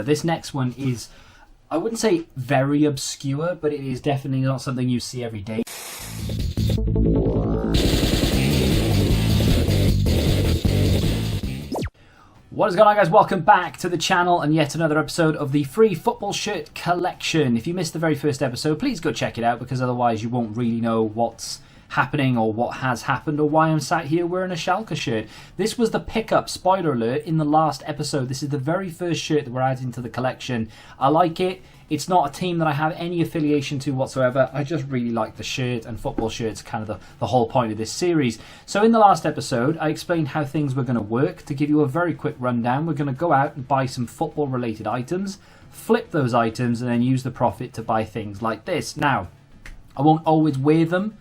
This next one is, I wouldn't say very obscure, but it is definitely not something you see every day. What is going on, guys? Welcome back to the channel and yet another episode of the free football shirt collection. If you missed the very first episode, please go check it out, because otherwise you won't really know what's happening or what has happened or why I'm sat here wearing a Schalke shirt. This was the pickup, spoiler alert, in the last episode. This is the very first shirt that we're adding to the collection. I like it. It's not a team that I have any affiliation to whatsoever. I just really like the shirt, and football shirts are kind of the whole point of this series. So in the last episode, I explained how things were going to work. To give you a very quick rundown, we're going to go out and buy some football related items, flip those items, and then use the profit to buy things like this. Now, I won't always wear them.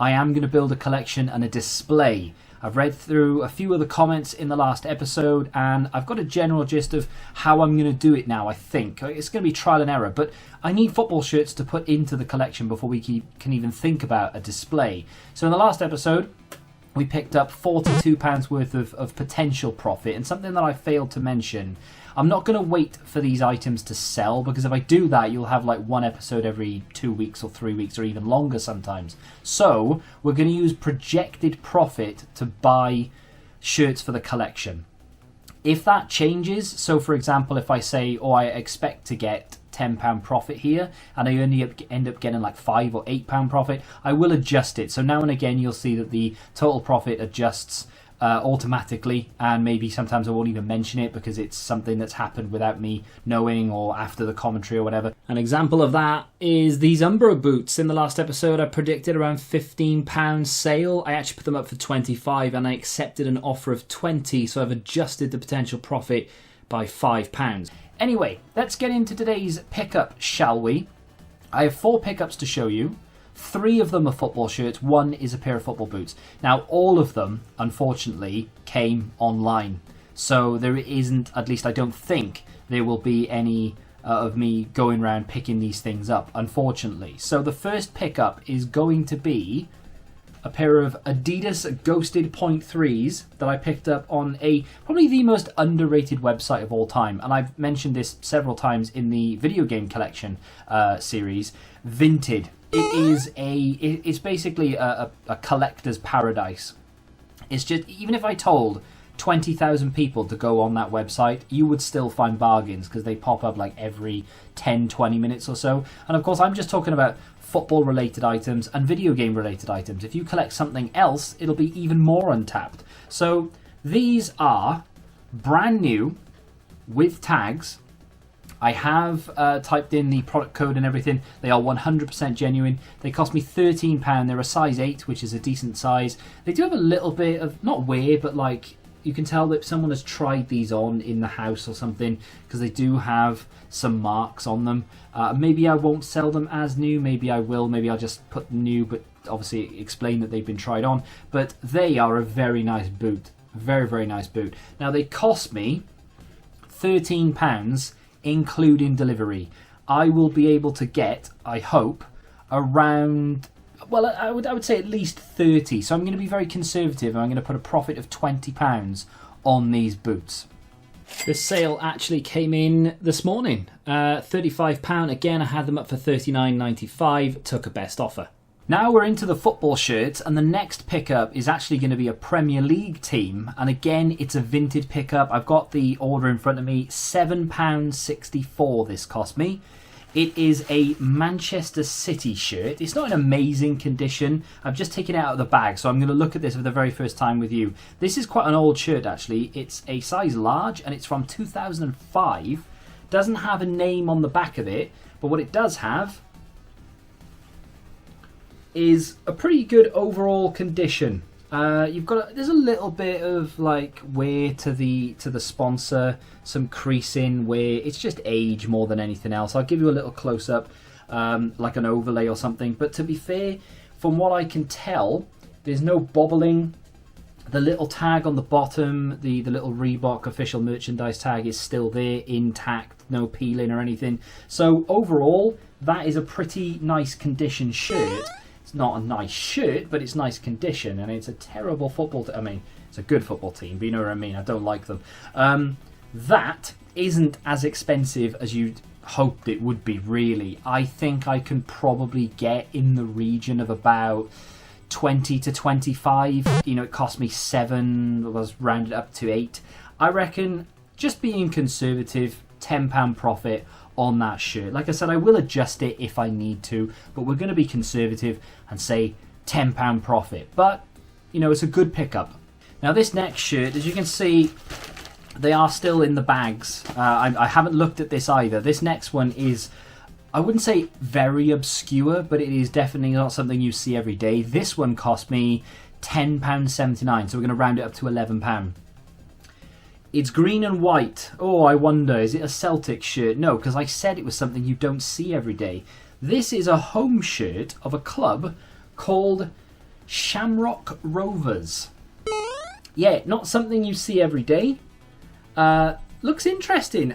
I am going to build a collection and a display. I've read through a few of the comments in the last episode, and I've got a general gist of how I'm going to do it now, I think. It's going to be trial and error, but I need football shirts to put into the collection before we can even think about a display. So in the last episode, we picked up £42 worth of potential profit, and something that I failed to mention. I'm not going to wait for these items to sell, because if I do that, you'll have like one episode every 2 weeks or 3 weeks or even longer sometimes. So we're going to use projected profit to buy shirts for the collection. If that changes, so for example, if I say, oh, I expect to get £10 profit here, and I only end up getting like £5 or £8 profit, I will adjust it. So now and again, you'll see that the total profit adjusts automatically, and maybe sometimes I won't even mention it because it's something that's happened without me knowing or after the commentary or whatever. An example of that is these Umbro boots. In the last episode, I predicted around £15 sale. I actually put them up for 25, and I accepted an offer of 20, so I've adjusted the potential profit by £5. Anyway, let's get into today's pickup, shall we? I have 4 pickups to show you. 3 of them are football shirts, 1 is a pair of football boots. Now, all of them, unfortunately, came online. So there isn't, at least I don't think, there will be any of me going around picking these things up, unfortunately. So the first pickup is going to be a pair of Adidas Ghosted .3s that I picked up on probably the most underrated website of all time. And I've mentioned this several times in the video game collection series, Vinted. It's basically a collector's paradise. It's just, even if I told 20,000 people to go on that website, you would still find bargains, because they pop up like every 10-20 minutes or so. And of course, I'm just talking about football related items and video game related items. If you collect something else, it'll be even more untapped. So these are brand new with tags. I have typed in the product code and everything. They are 100% genuine. They cost me £13. They're a size 8, which is a decent size. They do have a little bit of, not wear, but like, you can tell that someone has tried these on in the house or something, because they do have some marks on them. Maybe I won't sell them as new. Maybe I will. Maybe I'll just put new, but obviously explain that they've been tried on. But they are a very nice boot. Very, very nice boot. Now, they cost me £13, including delivery. I will be able to get, I hope, around, well, I would say at least 30. So I'm going to be very conservative, and I'm going to put a profit of £20 on these boots. This sale actually came in this morning. £35. Again, I had them up for £39.95. Took a best offer. Now we're into the football shirts, and the next pickup is actually going to be a Premier League team, and again it's a Vinted pickup. I've got the order in front of me. £7.64 this cost me. It is a Manchester City shirt. It's not in amazing condition. I've just taken it out of the bag, so I'm going to look at this for the very first time with you. This is quite an old shirt actually. It's a size large, and it's from 2005. Doesn't have a name on the back of it, but what it does have is a pretty good overall condition. There's a little bit of like wear to the sponsor, some creasing, where it's just age more than anything else. I'll give you a little close up, like an overlay or something. But to be fair, from what I can tell, there's no bobbling. The little tag on the bottom, the little Reebok official merchandise tag, is still there, intact, no peeling or anything. So overall, that is a pretty nice condition shirt. It's not a nice shirt, but it's nice condition, and it's a terrible football I mean, it's a good football team, but you know what I mean, I don't like them. That isn't as expensive as you'd hoped it would be, really. I think I can probably get in the region of about 20 to 25. You know, it cost me 7, it was rounded up to 8. I reckon, just being conservative, £10 profit on that shirt. Like I said, I will adjust it if I need to, but we're going to be conservative and say £10 profit. But, you know, it's a good pickup. Now this next shirt, as you can see, they are still in the bags. I haven't looked at this either. This next one is, I wouldn't say very obscure, but it is definitely not something you see every day. This one cost me £10.79, so we're going to round it up to £11. It's green and white. Oh, I wonder, is it a Celtic shirt? No, because I said it was something you don't see every day. This is a home shirt of a club called Shamrock Rovers. Yeah, not something you see every day. Looks interesting.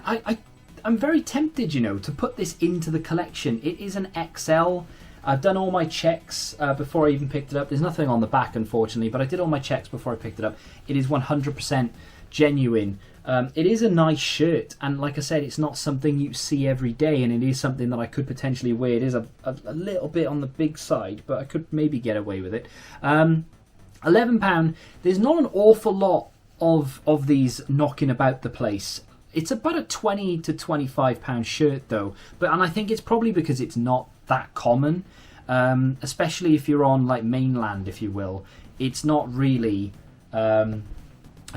I'm very tempted, you know, to put this into the collection. It is an XL. I've done all my checks before I even picked it up. There's nothing on the back, unfortunately, but I did all my checks before I picked it up. It is 100% genuine. It is a nice shirt, and like I said, it's not something you see every day, and it is something that I could potentially wear. It is a little bit on the big side, but I could maybe get away with it. £11. There's not an awful lot of these knocking about the place. It's about a £20 to £25 shirt though, and I think it's probably because it's not that common, especially if you're on like mainland, if you will. It's not really a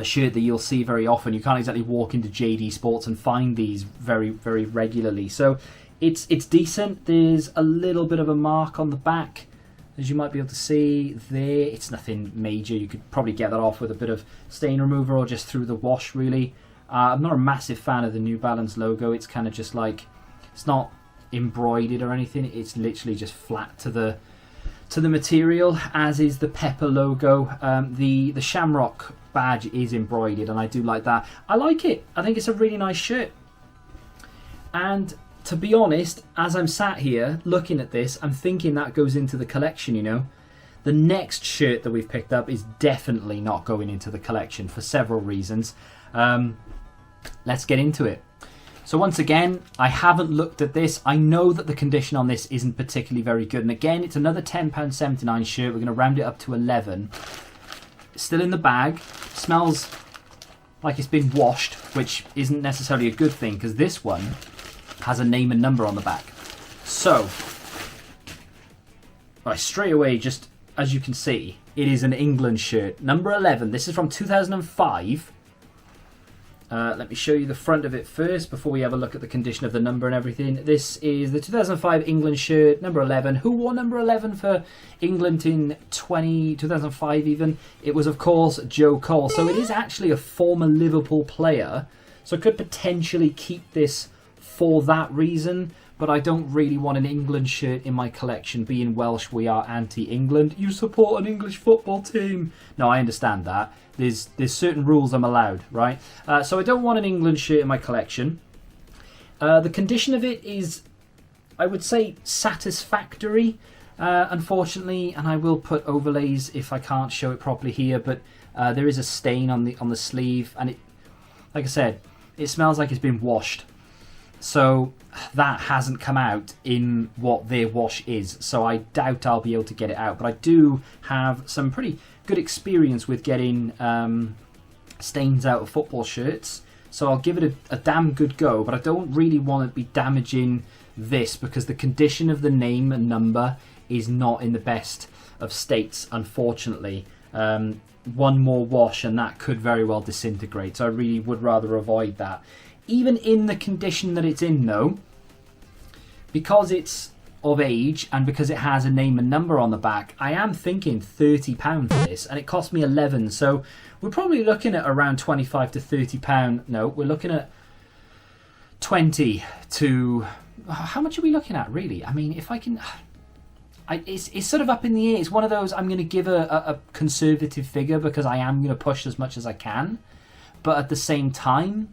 shirt that you'll see very often. You can't exactly walk into JD Sports and find these very, very regularly. So it's decent. There's a little bit of a mark on the back, as you might be able to see there. It's nothing major. You could probably get that off with a bit of stain remover or just through the wash, really. I'm not a massive fan of the New Balance logo. It's kind of just like, it's not embroidered or anything. It's literally just flat to the material, as is the Pepper logo. The Shamrock badge is embroidered, and I do like that. I like it. I think it's a really nice shirt. And to be honest, as I'm sat here looking at this, I'm thinking that goes into the collection, you know. The next shirt that we've picked up is definitely not going into the collection for several reasons. Let's get into it. So once again, I haven't looked at this. I know that the condition on this isn't particularly very good. And again, it's another £10.79 shirt. We're going to round it up to 11. It's still in the bag. Smells like it's been washed, which isn't necessarily a good thing, because this one has a name and number on the back. So, right, straight away, just as you can see, it is an England shirt. Number 11. This is from 2005. Let me show you the front of it first before we have a look at the condition of the number and everything. This is the 2005 England shirt, number 11. Who wore number 11 for England in 2005 even? It was, of course, Joe Cole. So it is actually a former Liverpool player. So I could potentially keep this for that reason. But I don't really want an England shirt in my collection. Being Welsh, we are anti-England. You support an English football team. No, I understand that. There's certain rules I'm allowed, right? So I don't want an England shirt in my collection. The condition of it is, I would say, satisfactory, unfortunately. And I will put overlays if I can't show it properly here. But there is a stain on the sleeve, and it, like I said, it smells like it's been washed. So that hasn't come out in what their wash is. So I doubt I'll be able to get it out. But I do have some pretty good experience with getting stains out of football shirts. So I'll give it a damn good go. But I don't really want to be damaging this, because the condition of the name and number is not in the best of states, unfortunately. One more wash and that could very well disintegrate. So I really would rather avoid that. Even in the condition that it's in, though, because it's of age and because it has a name and number on the back, I am thinking £30 for this, and it cost me 11. So we're probably looking at around £25 to £30. No, we're looking at 20 to... How much are we looking at, really? I mean, if I can... It's sort of up in the air. It's one of those, I'm going to give a conservative figure because I am going to push as much as I can. But at the same time,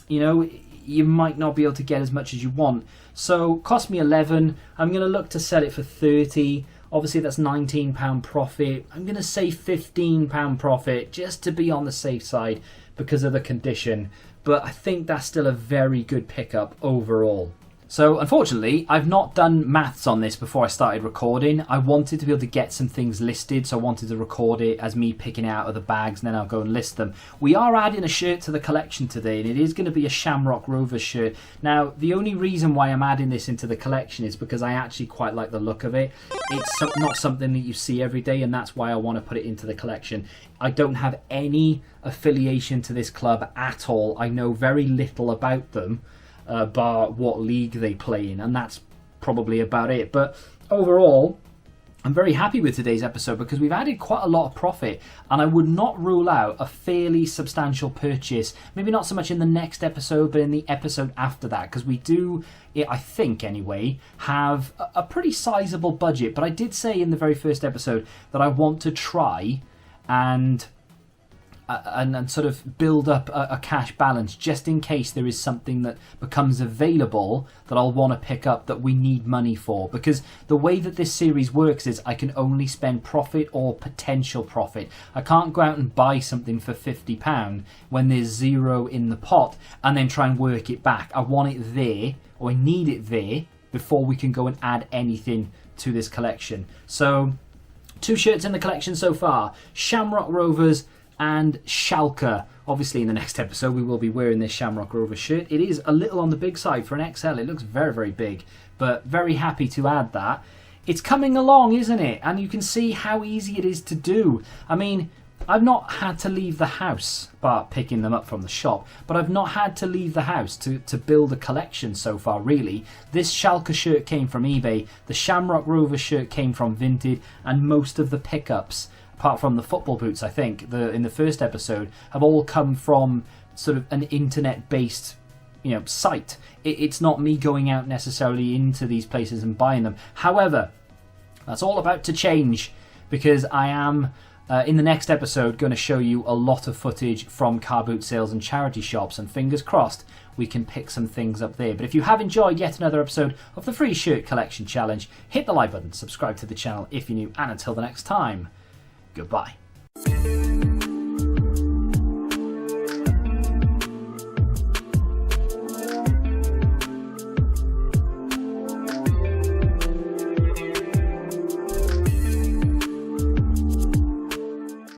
you know, you might not be able to get as much as you want. So cost me 11. I'm going to look to sell it for 30. Obviously that's £19 profit. I'm going to say £15 profit just to be on the safe side because of the condition. but I think that's still a very good pickup overall. So unfortunately, I've not done maths on this before I started recording. I wanted to be able to get some things listed, so I wanted to record it as me picking it out of the bags, and then I'll go and list them. We are adding a shirt to the collection today, and it is going to be a Shamrock Rovers shirt. Now, the only reason why I'm adding this into the collection is because I actually quite like the look of it. It's not something that you see every day, and that's why I want to put it into the collection. I don't have any affiliation to this club at all. I know very little about them. Bar what league they play in, and that's probably about it. But overall, I'm very happy with today's episode because we've added quite a lot of profit, and I would not rule out a fairly substantial purchase, maybe not so much in the next episode, but in the episode after that, because we do, I think anyway, have a pretty sizable budget. But I did say in the very first episode that I want to try and sort of build up a cash balance just in case there is something that becomes available that I'll want to pick up that we need money for. Because the way that this series works is I can only spend profit or potential profit. I can't go out and buy something for £50 when there's zero in the pot and then try and work it back. I want it there, or I need it there, before we can go and add anything to this collection. So 2 shirts in the collection so far: Shamrock Rovers and Schalke. Obviously in the next episode we will be wearing this Shamrock Rovers shirt. It is a little on the big side for an XL. It looks very, very big, but very happy to add that. It's coming along, isn't it? And you can see how easy it is to do. I mean, I've not had to leave the house, bar picking them up from the shop, but I've not had to leave the house to build a collection so far, really. This Schalke shirt came from eBay, the Shamrock Rovers shirt came from Vinted, and most of the pickups, apart from the football boots, I think, in the first episode, have all come from sort of an internet-based, site. It's not me going out necessarily into these places and buying them. However, that's all about to change, because I am, in the next episode, going to show you a lot of footage from car boot sales and charity shops, and fingers crossed we can pick some things up there. But if you have enjoyed yet another episode of the Free Shirt Collection Challenge, hit the like button, subscribe to the channel if you're new, and until the next time, goodbye.